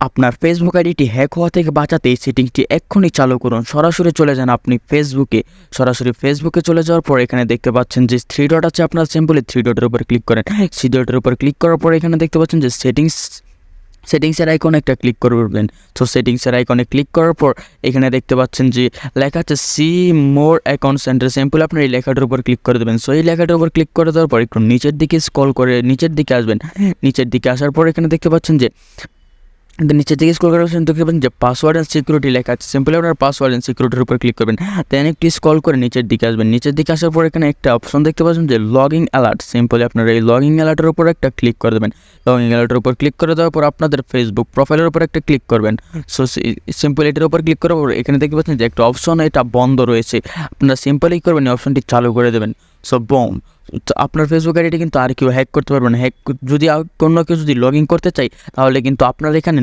আপনার ফেসবুক আইডিটি হ্যাক হওয়া থেকে বাঁচাতে এই সেটিংসটি এক্ষুনি চালু করুন। সরাসরি চলে যান আপনি ফেসবুকে। সরাসরি ফেসবুকে চলে যাওয়ার পর এখানে দেখতে পাচ্ছেন যে 3 ডট আছে, আপনার সিম্পলি 3 ডটের উপর ক্লিক করেন। 3 ডটের উপর ক্লিক করার পর এখানে দেখতে পাচ্ছেন যে সেটিংসের আইকনে একটা ক্লিক করবেন। তো সেটিংসের আইকনে ক্লিক করার পর এখানে দেখতে পাচ্ছেন যে লেখা আছে see more account centre, simple আপনার এই লেখাটার উপর ক্লিক করে দেবেন। সো এই লেখাটার উপর ক্লিক করে দেওয়ার পর একটু নিচের দিকে স্ক্রল করে নিচের দিকে আসবেন। নিচের দিকে আসার পর এখানে দেখতে পাচ্ছেন যে নিচের দিকে স্ক্রল করার পর দেখতে পাবেন যে পাসওয়ার্ড অ্যান্ড সিকিউরিটি লেখা আছে, সিম্পলি আপনার পাসওয়ার্ড অ্যান্ড সিকিউরিটির উপর ক্লিক করবেন। দেন একটু স্ক্রল করে নিচের দিকে আসবেন। নিচের দিকে আসার পর এখানে একটা অপশন দেখতে পাচ্ছেন যে লগইন অ্যালার্ট, সিম্পলি আপনার এই লগইন অ্যালার্টের উপর একটা ক্লিক করে দেবেন। লগইন অ্যালার্টের উপর ক্লিক করে দেওয়ার পর আপনাদের ফেসবুক প্রোফাইলের উপর একটা ক্লিক করবেন। সো সিম্পলি এটার উপর ক্লিক করার পর এখানে দেখতে পাচ্ছেন যে একটা অপশন এটা বন্ধ রয়েছে, আপনারা সিম্পলি করবেন এই অপশনটি চালু করে দেবেন। সো বম, আপনার ফেসবুক আইডিটি কিন্তু আর কেউ হ্যাক করতে পারবেন। হ্যাক যদি কোনো কেউ যদি লগ ইন করতে চাই তাহলে কিন্তু আপনার এখানে